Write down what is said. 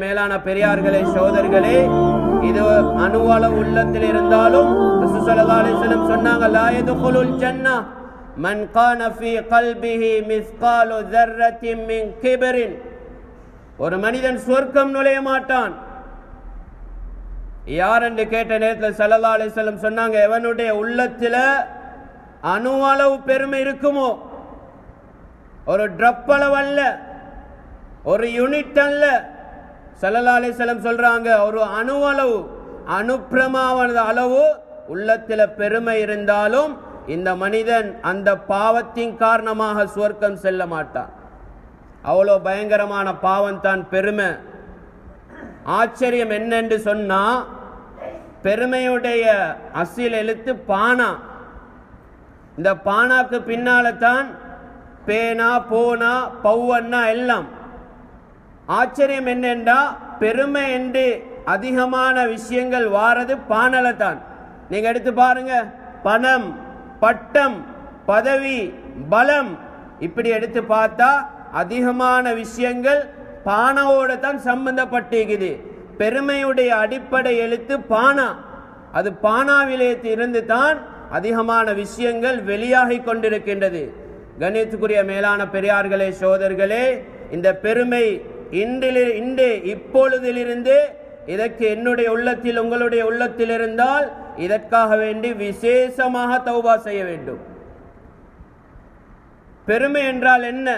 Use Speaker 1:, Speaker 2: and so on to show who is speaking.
Speaker 1: மேலான பெரியார்களே சோதர்களே, இது அணுவளவு உள்ளத்தில் இருந்தாலும் ரசூல் ஸல்லல்லாஹு அலைஹி வஸல்லம் சொன்னாங்க, லா யதுகுலுல் ஜன்னah மன் கான ஃபீ கல்பிஹி மிஸ்காலு ذرத்தின் மின் கிப்ரின். ஒரு மனிதன் சொர்க்கம் நுழைய மாட்டான். யார் என்று கேட்ட நேரத்தில் ஸல்லல்லாஹு அலைஹி வஸல்லம் சொன்னாங்க, எவனுடைய உள்ளத்தில் அணுவளவு பெருமை இருக்குமோ, ஒரு ட்ரப் அளவு அல்ல, ஒரு யூனிட் அல்ல, ஸல்லல்லாஹு அலைஹி வஸல்லம் சொல்றாங்க, ஒரு அணுவளவு அணுப்பிரமாவான அளவு உள்ளத்தில் பெருமை இருந்தாலும் இந்த மனிதன் அந்த பாவத்தின் காரணமாக சுவர்க்கம் செல்ல மாட்டான். அவ்வளோ பயங்கரமான பாவம் தான் பெருமை. ஆச்சரியம் என்னென்று சொன்னா, பெருமையுடைய அசில் எழுத்து பானா. இந்த பானாக்கு பின்னால தான் பேனா, போனா, பௌவன்னா எல்லாம். ஆச்சரியம் என்னென்றா, பெருமை என்று அதிகமான விஷயங்கள் வாரது பானல தான். நீங்க எடுத்து பாருங்க, பணம், பட்டம், பதவி, பலம், இப்படி எடுத்து பார்த்தா அதிகமான விஷயங்கள் பானாவோட தான் சம்பந்தப்பட்டிருக்குது. பெருமையுடைய அடிப்படை எழுத்து பானா. அது பானாவிலே இருந்து தான் அதிகமான விஷயங்கள் வெளியாகி கொண்டிருக்கின்றது. கணியத்துக்குரிய மேலான பெரியார்களே சோதர்களே, இந்த பெருமை இப்பொழுதிலிருந்து இதற்கு என்னுடைய உள்ளத்தில் உங்களுடைய உள்ளத்தில் இருந்தால் இதற்காக வேண்டி விசேஷமாக தௌபா செய்ய வேண்டும். பெருமை என்றால் என்ன?